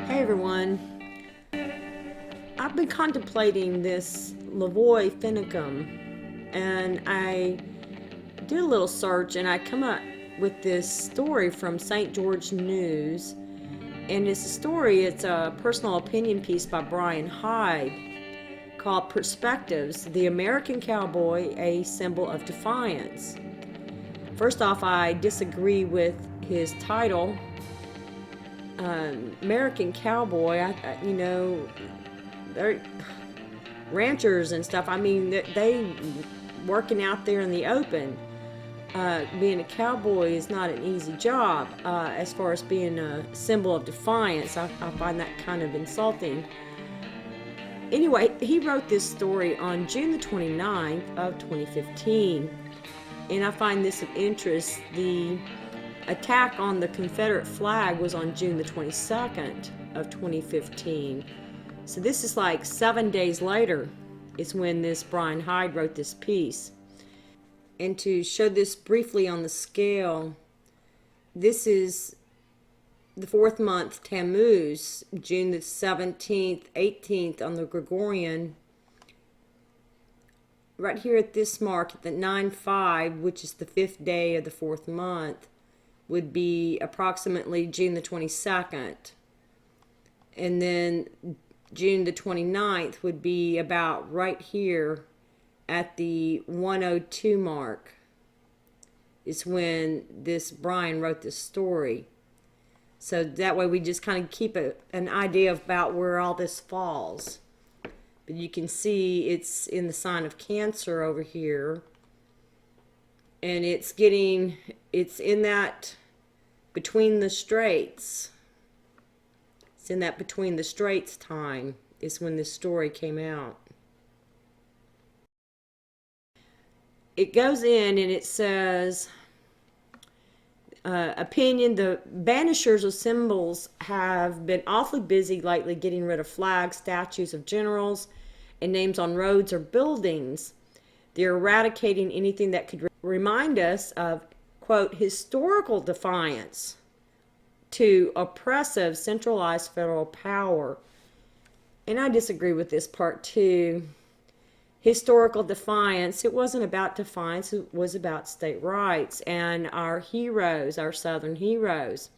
Hey everyone, I've been contemplating this LaVoy Finicum, and I did a little search and I come up with this story from St. George News, and it's a personal opinion piece by Browne called Perspectives, the American Cowboy, a Symbol of Defiance. First off, I disagree with his title. American Cowboy, they're ranchers and stuff. I mean, they working out there in the open. Being a cowboy is not an easy job. As far as being a symbol of defiance, I find that kind of insulting. Anyway, he wrote this story on June the 29th of 2015, and I find this of interest. The attack on the Confederate flag was on June the 22nd of 2015. So this is like 7 days later is when this Browne wrote this piece. And to show this briefly on the scale, this is the 4th month Tammuz, June the 17th, 18th on the Gregorian. Right here at this mark, at the 9/5, which is the 5th day of the 4th month, would be approximately June the 22nd. And then June the 29th would be about right here at the 102 mark is when this Browne wrote this story. So that way we just kind of keep an idea about where all this falls. But you can see it's in the sign of Cancer over here. And it's in that between the straits. It's in that between the straits time is when this story came out. It goes in and it says, opinion, the banishers of symbols have been awfully busy lately getting rid of flags, statues of generals, and names on roads or buildings. They're eradicating anything that could remind us of, quote, historical defiance to oppressive centralized federal power. And I disagree with this part too. Historical defiance, it wasn't about defiance, it was about state rights and our heroes, our Southern heroes.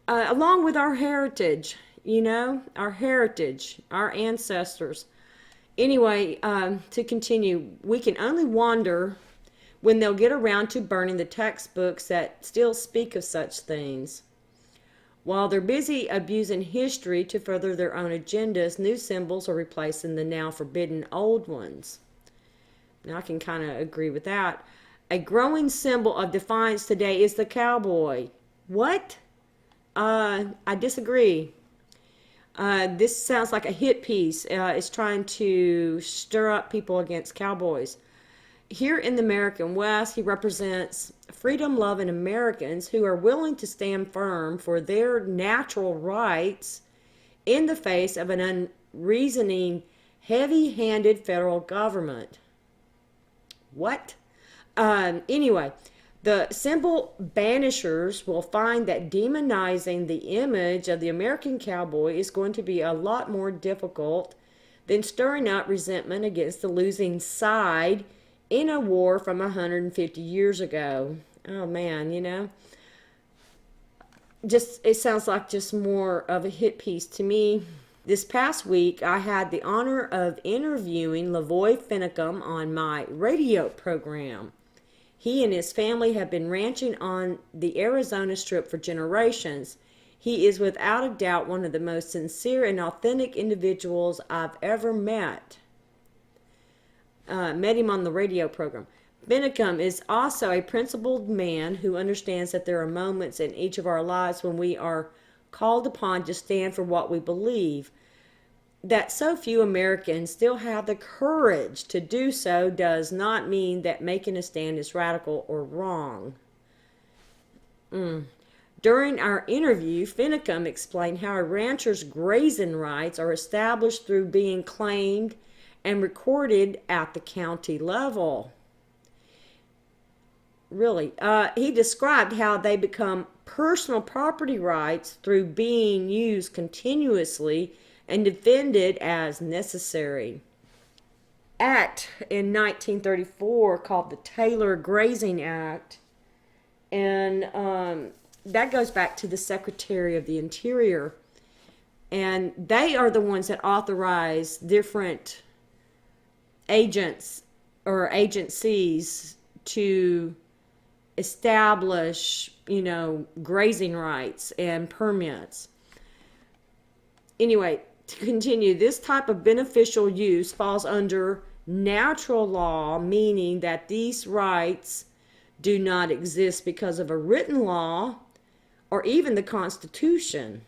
Along with our heritage, our heritage, our ancestors. Anyway, to continue, we can only wonder when they'll get around to burning the textbooks that still speak of such things. While they're busy abusing history to further their own agendas, new symbols are replacing the now forbidden old ones. Now I can kind of agree with that. A growing symbol of defiance today is the cowboy. What? I disagree. This sounds like a hit piece. It's trying to stir up people against cowboys. Here in the American West, he represents freedom-loving Americans who are willing to stand firm for their natural rights in the face of an unreasoning, heavy-handed federal government. What? Anyway, the symbol banishers will find that demonizing the image of the American cowboy is going to be a lot more difficult than stirring up resentment against the losing side in a war from 150 years ago. Oh man, it sounds like just more of a hit piece to me. This past week, I had the honor of interviewing LaVoy Finicum on my radio program. He and his family have been ranching on the Arizona Strip for generations. He is without a doubt one of the most sincere and authentic individuals I've ever met. Met him on the radio program. Finicum is also a principled man who understands that there are moments in each of our lives when we are called upon to stand for what we believe. That so few Americans still have the courage to do so does not mean that making a stand is radical or wrong. During our interview, Finicum explained how a rancher's grazing rights are established through being claimed and recorded at the county level. really. He described how they become personal property rights through being used continuously and defended as necessary. Act in 1934 called the Taylor Grazing Act, and that goes back to the Secretary of the Interior, and they are the ones that authorize different agents or agencies to establish, grazing rights and permits. Anyway, to continue, this type of beneficial use falls under natural law, meaning that these rights do not exist because of a written law or even the Constitution.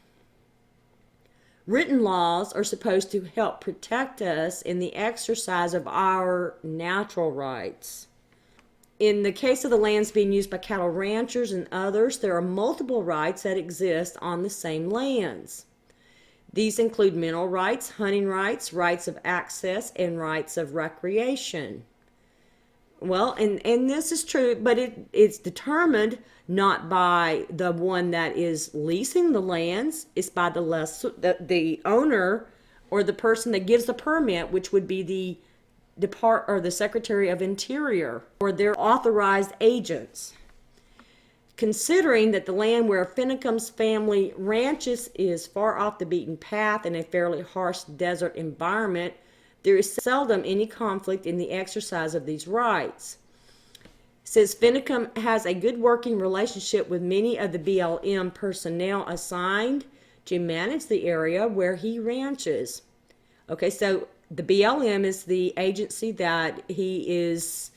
Written laws are supposed to help protect us in the exercise of our natural rights. In the case of the lands being used by cattle ranchers and others, there are multiple rights that exist on the same lands. These include mineral rights, hunting rights, rights of access, and rights of recreation. Well, and this is true, but it's determined not by the one that is leasing the lands. It's by the owner or the person that gives the permit, which would be the Secretary of Interior or their authorized agents. Considering that the land where Finicum's family ranches is far off the beaten path in a fairly harsh desert environment, there is seldom any conflict in the exercise of these rights. It says Finicum has a good working relationship with many of the BLM personnel assigned to manage the area where he ranches. Okay, so the BLM is the agency that he is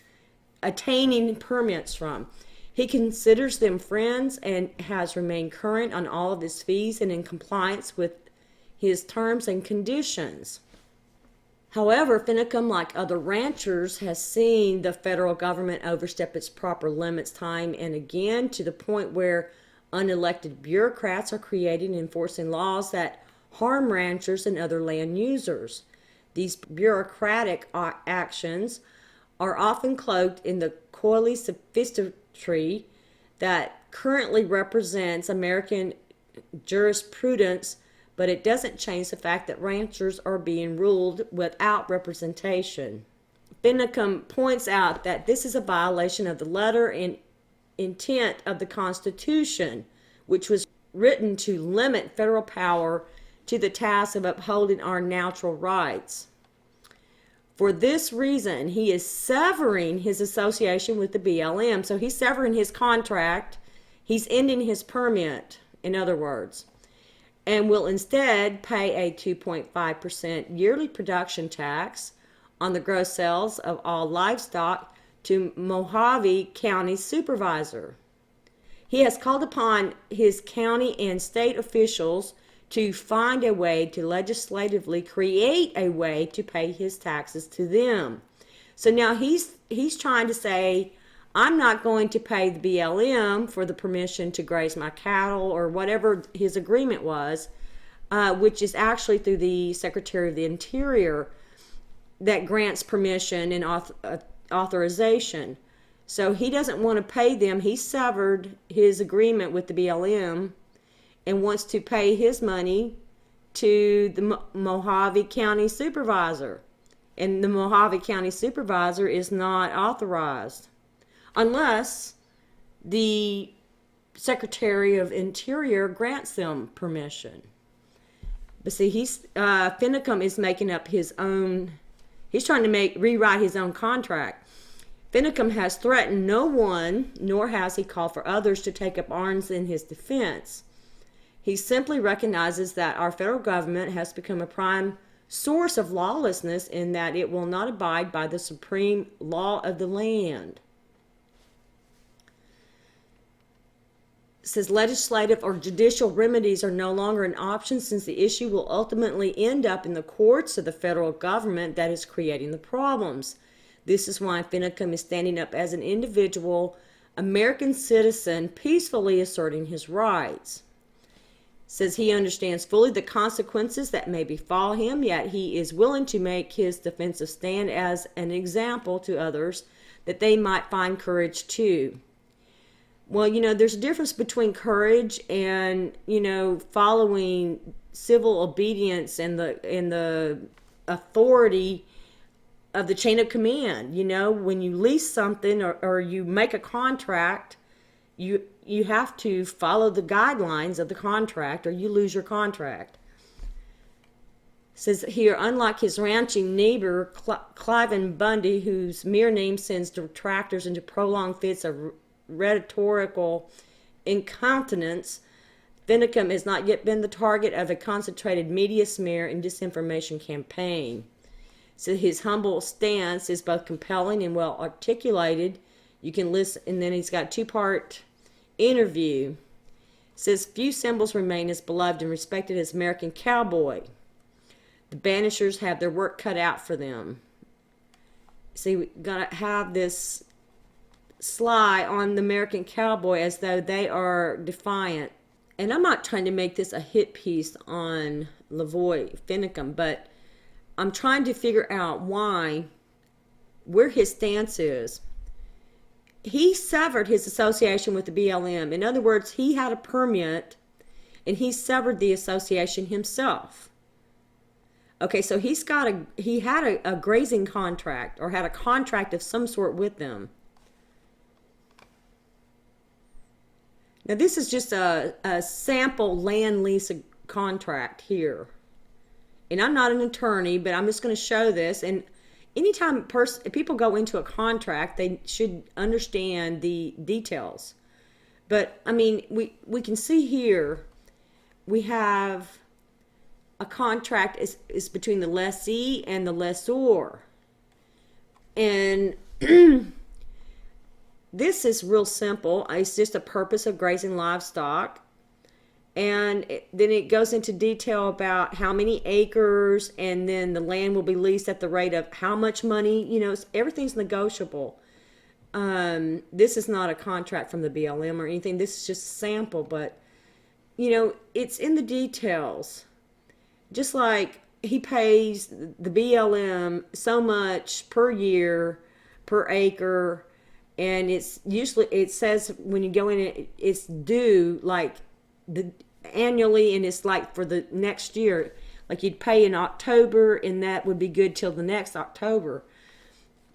attaining permits from. He considers them friends and has remained current on all of his fees and in compliance with his terms and conditions. However, Finicum, like other ranchers, has seen the federal government overstep its proper limits time and again, to the point where unelected bureaucrats are creating and enforcing laws that harm ranchers and other land users. These bureaucratic actions are often cloaked in the coyly sophistry that currently represents American jurisprudence, but it doesn't change the fact that ranchers are being ruled without representation. Finicum points out that this is a violation of the letter and intent of the Constitution, which was written to limit federal power to the task of upholding our natural rights. For this reason, he is severing his association with the BLM. So he's severing his contract. He's ending his permit, in other words, and will instead pay a 2.5% yearly production tax on the gross sales of all livestock to Mojave County supervisor. He has called upon his county and state officials to find a way to legislatively create a way to pay his taxes to them. So now he's trying to say, I'm not going to pay the BLM for the permission to graze my cattle or whatever his agreement was, which is actually through the Secretary of the Interior that grants permission and authorization. So he doesn't want to pay them. He severed his agreement with the BLM and wants to pay his money to the Mojave County supervisor. And the Mojave County supervisor is not authorized unless the Secretary of Interior grants them permission. But see, Finicum is making up his own, he's trying to rewrite his own contract. Finicum has threatened no one, nor has he called for others to take up arms in his defense. He simply recognizes that our federal government has become a prime source of lawlessness in that it will not abide by the supreme law of the land. It says legislative or judicial remedies are no longer an option since the issue will ultimately end up in the courts of the federal government that is creating the problems. This is why Finicum is standing up as an individual American citizen, peacefully asserting his rights. Says he understands fully the consequences that may befall him, yet he is willing to make his defensive stand as an example to others that they might find courage too. Well, there's a difference between courage and, following civil obedience and the authority of the chain of command. When you lease something or you make a contract, you have to follow the guidelines of the contract or you lose your contract. It says here, unlike his ranching neighbor, Cliven Bundy, whose mere name sends detractors into prolonged fits of rhetorical incontinence, Finicum has not yet been the target of a concentrated media smear and disinformation campaign. So his humble stance is both compelling and well articulated. You can listen, and then he's got a two-part interview. It says, few symbols remain as beloved and respected as American cowboy. The banishers have their work cut out for them. See, we're going to have this sly on the American cowboy as though they are defiant. And I'm not trying to make this a hit piece on LaVoy Finicum, but I'm trying to figure out where his stance is. He severed his association with the BLM. In other words, he had a permit and he severed the association himself. Okay, so he had a grazing contract or had a contract of some sort with them. Now this is just a sample land lease contract here. And I'm not an attorney, but I'm just going to show this. And anytime people go into a contract, they should understand the details. But, I mean, we can see here, we have a contract is between the lessee and the lessor. And this is real simple. It's just a purpose of grazing livestock. And then it goes into detail about how many acres, and then the land will be leased at the rate of how much money. Everything's negotiable. This is not a contract from the BLM or anything. This is just a sample, but, it's in the details. Just like he pays the BLM so much per year, per acre, and it's usually, it says when you go in, it's due like annually, and it's like for the next year, like you'd pay in October and that would be good till the next October,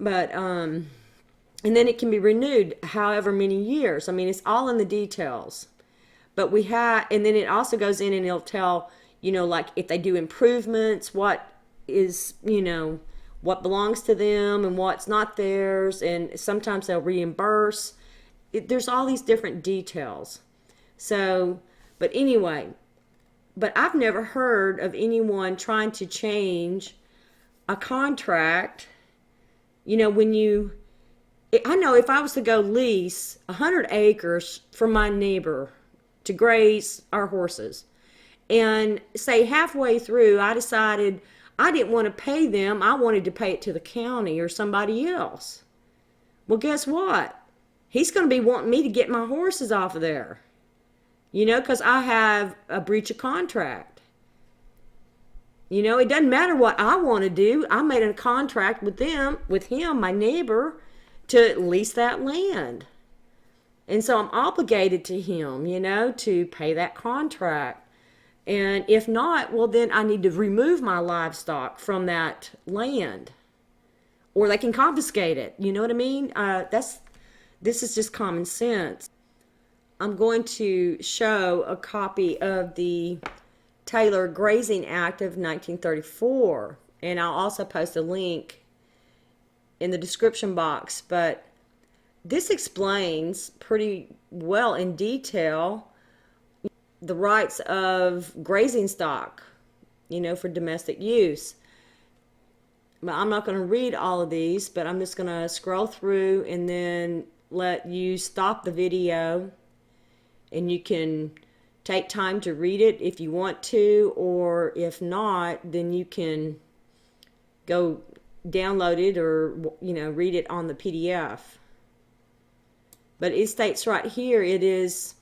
but and then it can be renewed however many years. I mean, it's all in the details. But and then it also goes in and it'll tell, like if they do improvements, what is, what belongs to them and what's not theirs, and sometimes they'll reimburse. There's all these different details. So, but anyway, I've never heard of anyone trying to change a contract. I know if I was to go lease 100 acres from my neighbor to graze our horses, and say halfway through I decided I didn't want to pay them, I wanted to pay it to the county or somebody else. Well, guess what? He's going to be wanting me to get my horses off of there. Because I have a breach of contract. It doesn't matter what I want to do. I made a contract with him, my neighbor, to lease that land. And so I'm obligated to him, to pay that contract. And if not, well, then I need to remove my livestock from that land. Or they can confiscate it. You know what I mean? This is just common sense. I'm going to show a copy of the Taylor Grazing Act of 1934. And I'll also post a link in the description box. But this explains pretty well in detail the rights of grazing stock, for domestic use. But I'm not going to read all of these, but I'm just going to scroll through and then let you stop the video, and you can take time to read it if you want to, or if not, then you can go download it or, read it on the PDF. But it states right here, it is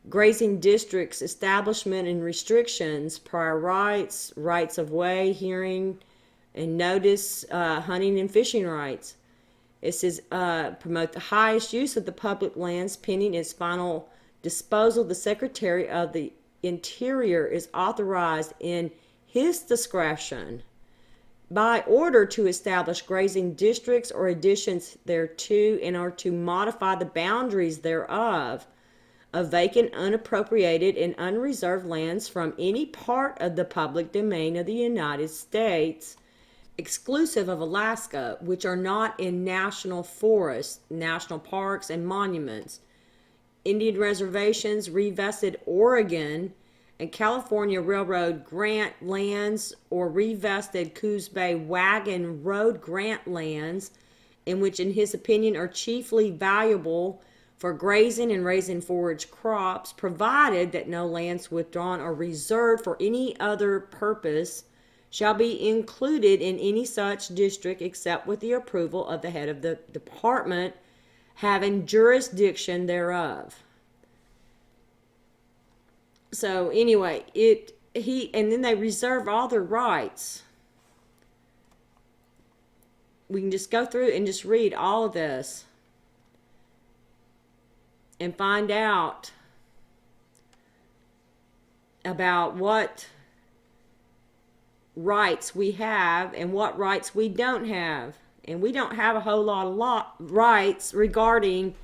grazing districts, establishment and restrictions, prior rights, rights of way, hearing and notice, hunting and fishing rights. It says, promote the highest use of the public lands pending its final disposal. The Secretary of the Interior is authorized in his discretion by order to establish grazing districts or additions thereto in order to modify the boundaries thereof of vacant, unappropriated, and unreserved lands from any part of the public domain of the United States, exclusive of Alaska, which are not in national forests, national parks, and monuments, Indian reservations, revested Oregon and California Railroad grant lands, or revested Coos Bay Wagon Road grant lands, in which, in his opinion, are chiefly valuable for grazing and raising forage crops, provided that no lands withdrawn or reserved for any other purpose shall be included in any such district except with the approval of the head of the department having jurisdiction thereof. So anyway, and then they reserve all their rights. We can just go through and just read all of this and find out about what rights we have and what rights we don't have. And we don't have a whole lot of rights regarding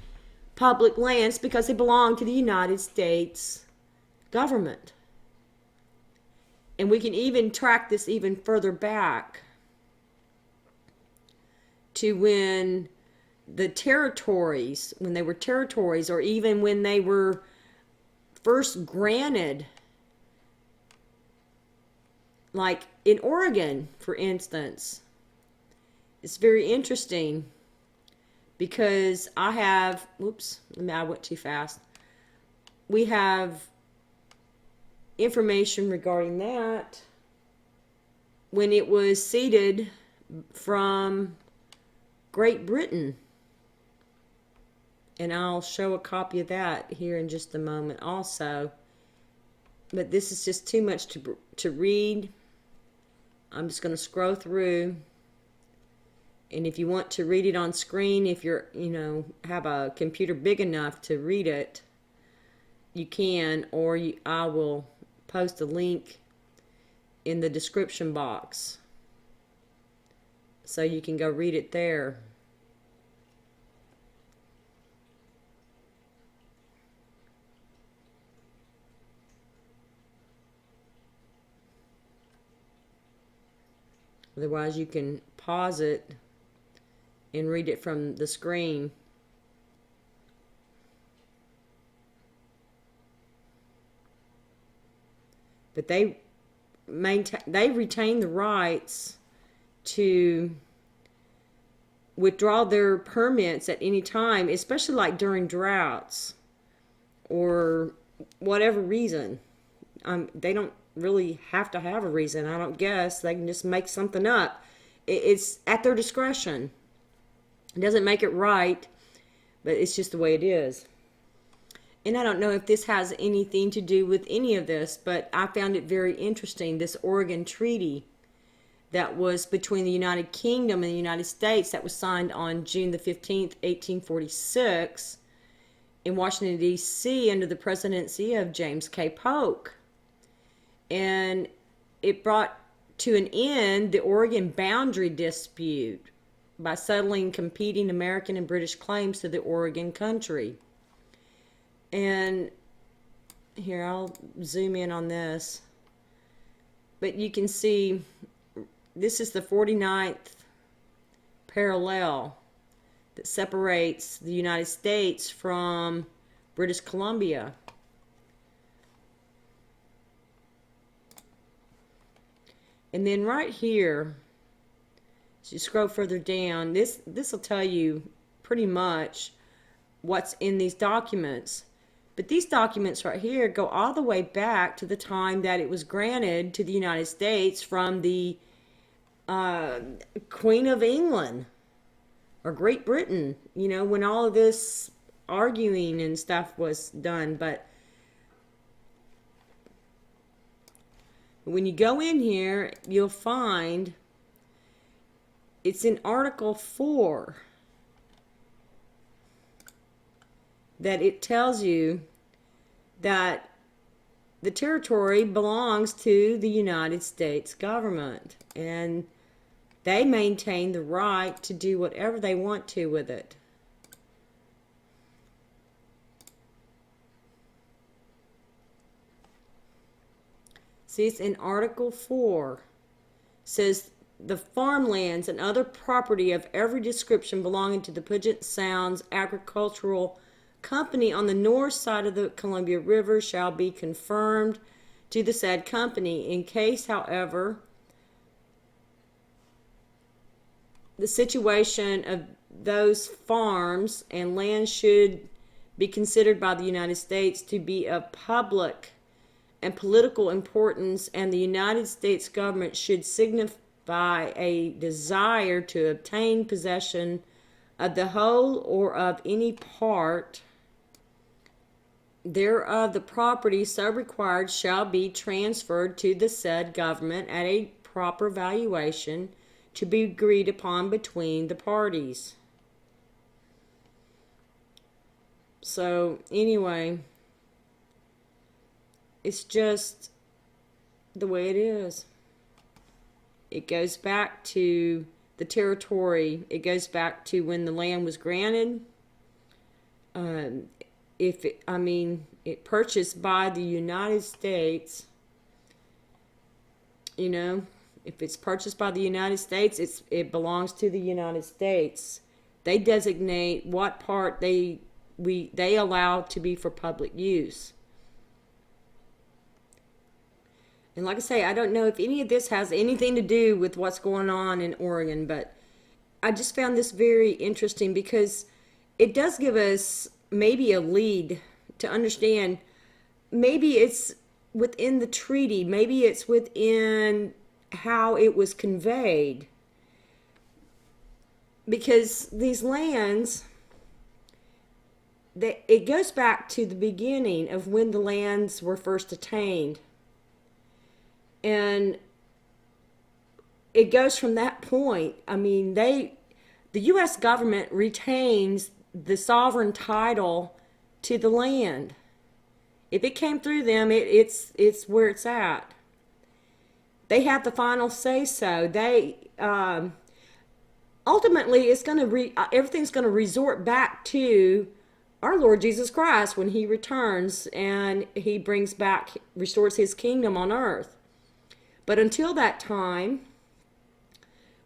public lands because they belong to the United States government. And we can even track this even further back to when the territories, when they were territories, or even when they were first granted, like in Oregon, for instance. It's very interesting because I have, I went too fast. We have information regarding that when it was ceded from Great Britain. And I'll show a copy of that here in just a moment also. But this is just too much to read. I'm just going to scroll through. And if you want to read it on screen, if you're, have a computer big enough to read it, you can, or I will post a link in the description box so you can go read it there. Otherwise, you can pause it and read it from the screen. But they retain the rights to withdraw their permits at any time, especially like during droughts or whatever reason. They don't really have to have a reason, I don't guess. They can just make something up. It's at their discretion. It doesn't make it right, but it's just the way it is. And I don't know if this has anything to do with any of this, but I found it very interesting, this Oregon Treaty that was between the United Kingdom and the United States that was signed on June the 15th, 1846 in Washington, D.C. under the presidency of James K. Polk. And it brought to an end the Oregon boundary dispute by settling competing American and British claims to the Oregon country. And here, I'll zoom in on this. But you can see this is the 49th parallel that separates the United States from British Columbia. And then right here, as you scroll further down, this will tell you pretty much what's in these documents. But these documents right here go all the way back to the time that it was granted to the United States from the Queen of England or Great Britain, when all of this arguing and stuff was done. But when you go in here, you'll find it's in Article 4 that it tells you that the territory belongs to the United States government, and they maintain the right to do whatever they want to with it. See, it's in Article 4. Says the farmlands and other property of every description belonging to the Puget Sounds Agricultural Company on the north side of the Columbia River shall be confirmed to the said company. In case, however, the situation of those farms and land should be considered by the United States to be of public and political importance, and the United States government should signify a desire to obtain possession of the whole or of any part thereof, the property so required shall be transferred to the said government at a proper valuation to be agreed upon between the parties. So anyway, it's just the way it is. It goes back to the territory. It goes back to when the land was granted. It purchased by the United States, if it's purchased by the United States, it belongs to the United States. They designate what part they allow to be for public use. And like I say, I don't know if any of this has anything to do with what's going on in Oregon, but I just found this very interesting because it does give us maybe a lead to understand. Maybe it's within the treaty, maybe it's within how it was conveyed, because these lands, it goes back to the beginning of when the lands were first attained, and it goes from that point. The U.S. government retains the sovereign title to the land. If it came through them, it's where it's at. They have the final say so. They ultimately everything's going to resort back to our Lord Jesus Christ when he returns and he restores his kingdom on earth. But until that time,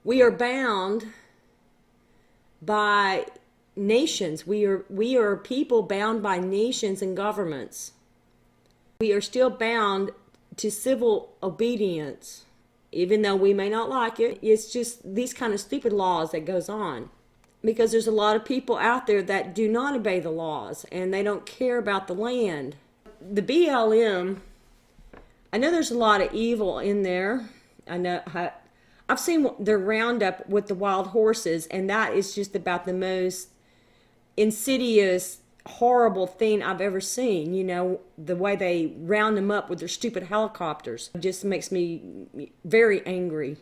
we are bound by nations. We are people bound by nations and governments. We are still bound to civil obedience, even though we may not like it. It's just these kind of stupid laws that goes on, because there's a lot of people out there that do not obey the laws and they don't care about the land. The BLM, I know there's a lot of evil in there. I've seen their roundup with the wild horses, and that is just about the most insidious, horrible thing I've ever seen. The way they round them up with their stupid helicopters just makes me very angry.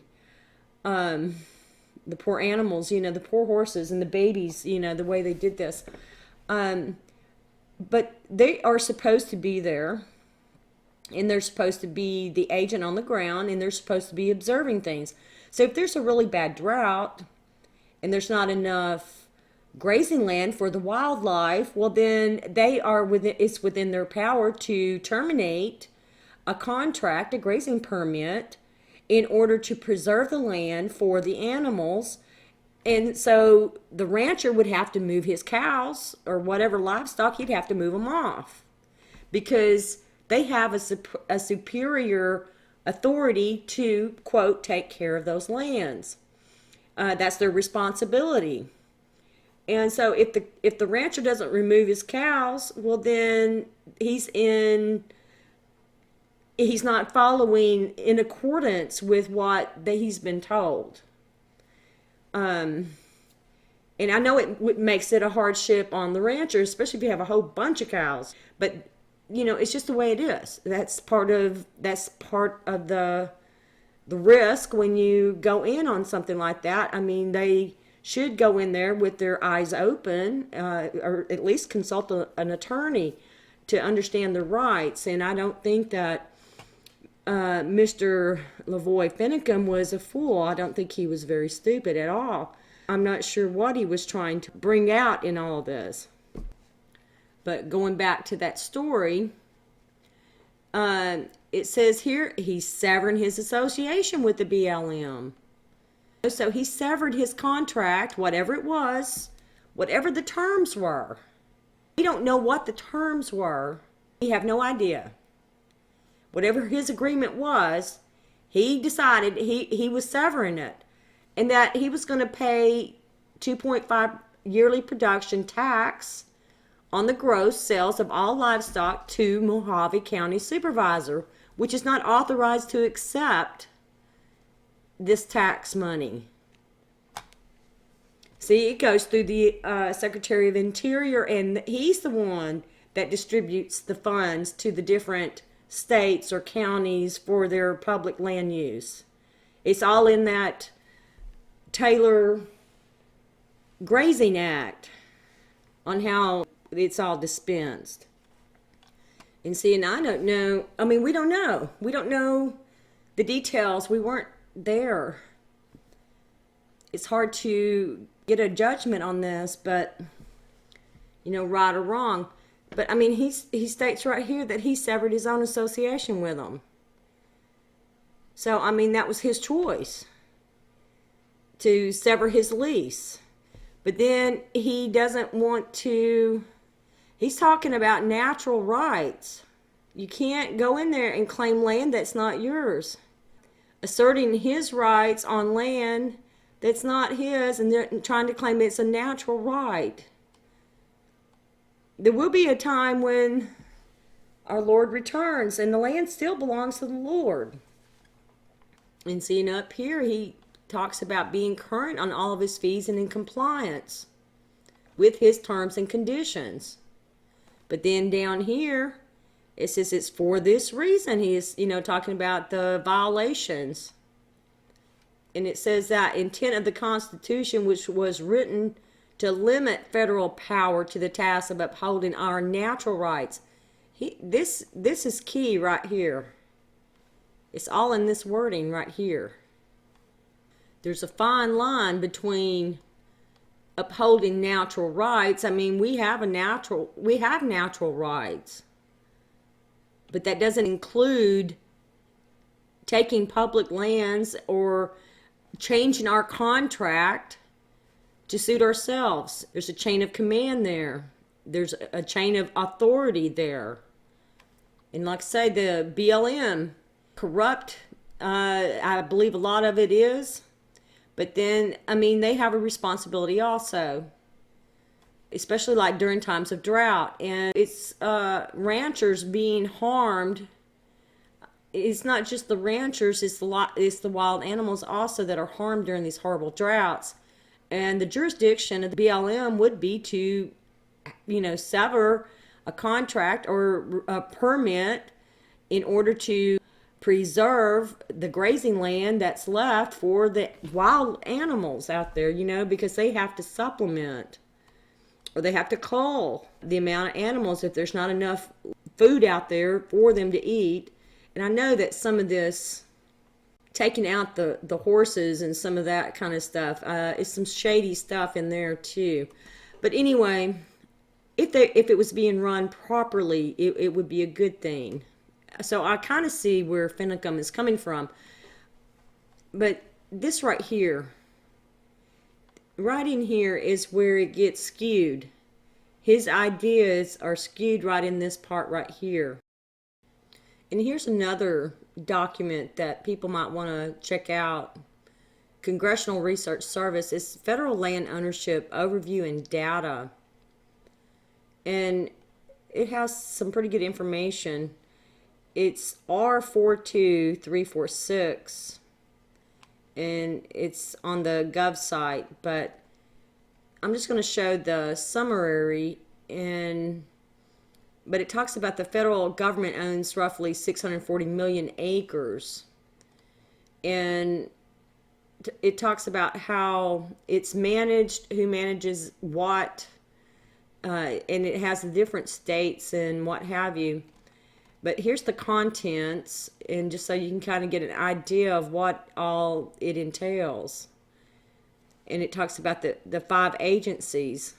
The poor animals, the poor horses and the babies, the way they did this. But they are supposed to be there, and they're supposed to be the agent on the ground, and they're supposed to be observing things. So if there's a really bad drought and there's not enough grazing land for the wildlife, well then it's within their power to terminate a contract, a grazing permit, in order to preserve the land for the animals. And so the rancher would have to move his cows or whatever livestock, he'd have to move them off, because they have a superior authority to, quote, take care of those lands. That's their responsibility. And so if the rancher doesn't remove his cows, well then he's not following in accordance with what he's been told. And I know it makes it a hardship on the rancher, especially if you have a whole bunch of cows. But it's just the way it is. That's part of the risk when you go in on something like that. They should go in there with their eyes open, or at least consult an attorney to understand their rights. And I don't think that Mr. LaVoy Finicum was a fool. I don't think he was very stupid at all. I'm not sure what he was trying to bring out in all this. But going back to that story, it says here he's severing his association with the BLM. So he severed his contract, whatever it was, whatever the terms were. We don't know what the terms were. We have no idea. Whatever his agreement was, he decided he was severing it, and that he was going to pay 2.5 yearly production tax on the gross sales of all livestock to Mojave County Supervisor, which is not authorized to accept this tax money. See, it goes through the Secretary of Interior, and he's the one that distributes the funds to the different states or counties for their public land use. It's all in that Taylor Grazing Act on how it's all dispensed. And see, and I don't know, I mean, we don't know. We don't know the details. We weren't there. It's hard to get a judgment on this, but, you know, right or wrong. But, I mean, he states right here that he severed his own association with them. So, I mean, that was his choice to sever his lease. But then he doesn't want to, he's talking about natural rights. You can't go in there and claim land that's not yours. Asserting his rights on land that's not his, and they're trying to claim it's a natural right. There will be a time when our Lord returns and the land still belongs to the Lord. And seeing up here, he talks about being current on all of his fees and in compliance with his terms and conditions. But then down here, it says it's for this reason. He is, you know, talking about the violations. And it says that intent of the Constitution, which was written to limit federal power to the task of upholding our natural rights. This is key right here. It's all in this wording right here. There's a fine line between upholding natural rights. I mean, we have natural rights. But that doesn't include taking public lands or changing our contract to suit ourselves. There's a chain of command there. There's a chain of authority there. And like I say, the BLM, corrupt, I believe a lot of it is. But then, I mean, they have a responsibility also. Especially like during times of drought. And it's ranchers being harmed. It's not just the ranchers, it's the wild animals also that are harmed during these horrible droughts. And the jurisdiction of the BLM would be to, you know, sever a contract or a permit in order to preserve the grazing land that's left for the wild animals out there, you know, because they have to supplement or they have to cull the amount of animals if there's not enough food out there for them to eat. And I know that some of this, taking out the horses and some of that kind of stuff, is some shady stuff in there too. But anyway, if it was being run properly, it would be a good thing. So I kind of see where Finicum is coming from. But this right here, right in here is where it gets skewed. His ideas are skewed right in this part right here. And here's another document that people might want to check out. Congressional Research Service is Federal Land Ownership Overview and Data. And it has some pretty good information. It's R42346. And it's on the Gov site. But I'm just going to show the summary but it talks about the federal government owns roughly 640 million acres. And it talks about how it's managed, who manages what, and it has the different states and what have you. But here's the contents, and just so you can kind of get an idea of what all it entails. And it talks about the 5 agencies.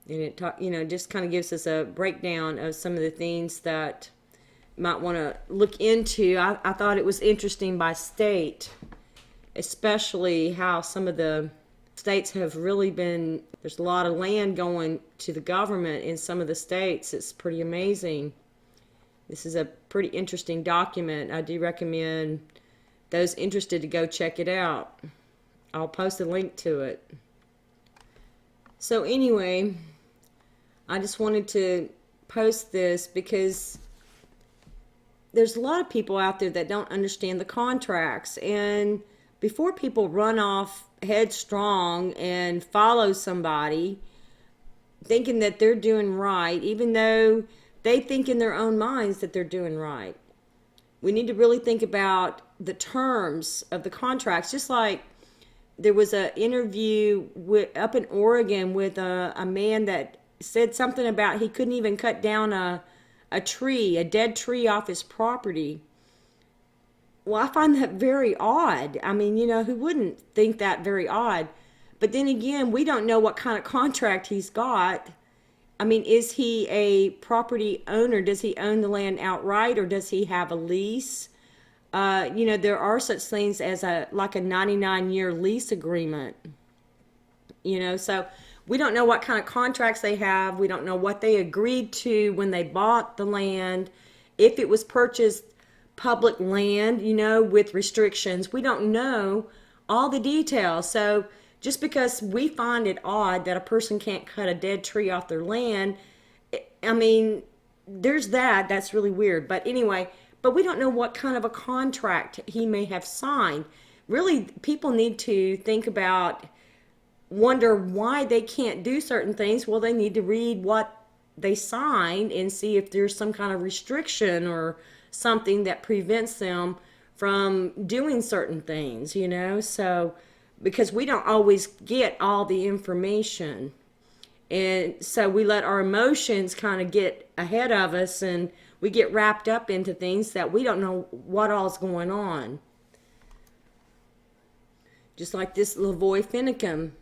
And it just kind of gives us a breakdown of some of the things that you might want to look into. I thought it was interesting by state, especially how some of the states have really been, there's a lot of land going to the government in some of the states. It's pretty amazing. This is a pretty interesting document. I do recommend those interested to go check it out. I'll post a link to it. So anyway, I just wanted to post this because there's a lot of people out there that don't understand the contracts, and before people run off headstrong and follow somebody thinking that they're doing right, even though they think in their own minds that they're doing right, we need to really think about the terms of the contracts. Just like there was an interview up in Oregon with a man that said something about he couldn't even cut down a dead tree off his property. Well, I find that very odd. I mean, who wouldn't think that very odd? But then again, we don't know what kind of contract he's got. I mean, is he a property owner? Does he own the land outright, or does he have a lease? There are such things as a 99-year lease agreement. So we don't know what kind of contracts they have. We don't know what they agreed to when they bought the land. If it was purchased public land, with restrictions. We don't know all the details. So just because we find it odd that a person can't cut a dead tree off their land, I mean, there's that's really weird. But anyway, but we don't know what kind of a contract he may have signed. Really, people need to think about, wonder why they can't do certain things. Well, they need to read what they signed and see if there's some kind of restriction or something that prevents them from doing certain things, so because we don't always get all the information, and so we let our emotions kind of get ahead of us, and we get wrapped up into things that we don't know what all's going on. Just like this LaVoy Finicum,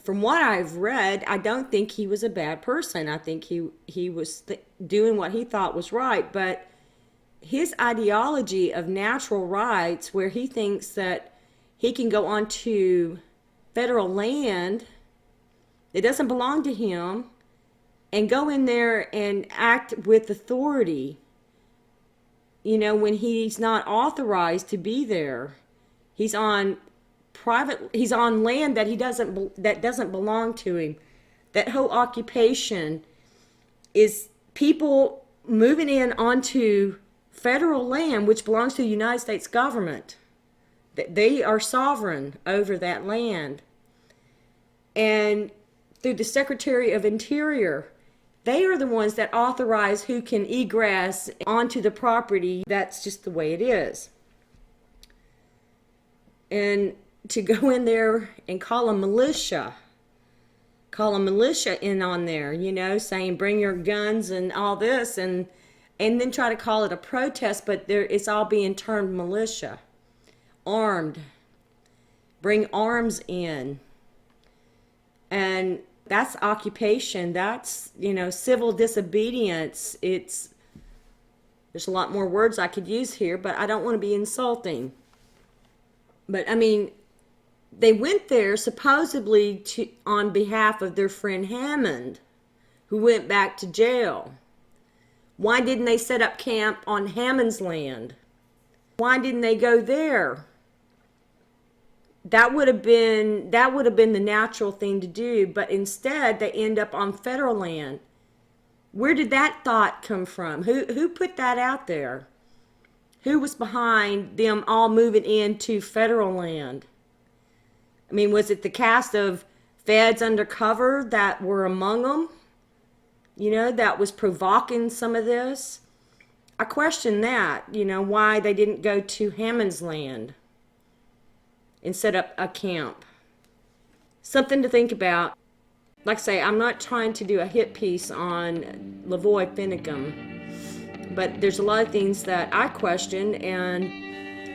from what I've read, I don't think he was a bad person. I think he was doing what he thought was right. But his ideology of natural rights, where he thinks that he can go onto federal land that doesn't belong to him and go in there and act with authority, when he's not authorized to be there. He's on land that doesn't belong to him. That whole occupation is people moving in onto federal land which belongs to the United States government. They are sovereign over that land. And through the Secretary of Interior, they are the ones that authorize who can egress onto the property. That's just the way it is. And to go in there and call a militia in on there, saying bring your guns and all this, and then try to call it a protest, but it's all being termed militia. Armed. Bring arms in. And that's occupation. That's, civil disobedience. There's a lot more words I could use here, but I don't want to be insulting. But I mean, they went there supposedly on behalf of their friend Hammond, who went back to jail. Why didn't they set up camp on Hammond's land? Why didn't they go there? That would have been the natural thing to do, but instead they end up on federal land. Where did that thought come from? Who put that out there? Who was behind them all moving into federal land? I mean, was it the cast of feds undercover that were among them? That was provoking some of this? I question that, why they didn't go to Hammond's land and set up a camp. Something to think about. Like I say, I'm not trying to do a hit piece on LaVoy Finicum, but there's a lot of things that I question, and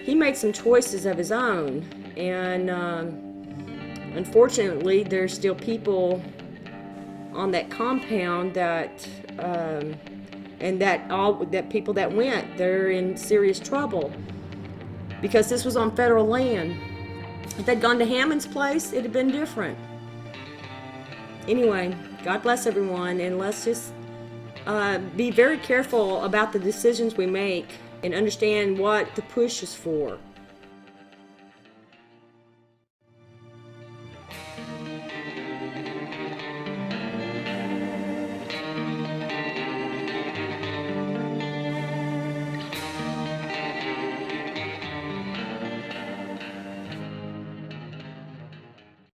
he made some choices of his own, and unfortunately there's still people on that compound that and that people that went, they're in serious trouble because this was on federal land. If they'd gone to Hammond's place, it'd have been different. Anyway, God bless everyone, and let's just be very careful about the decisions we make and understand what the push is for.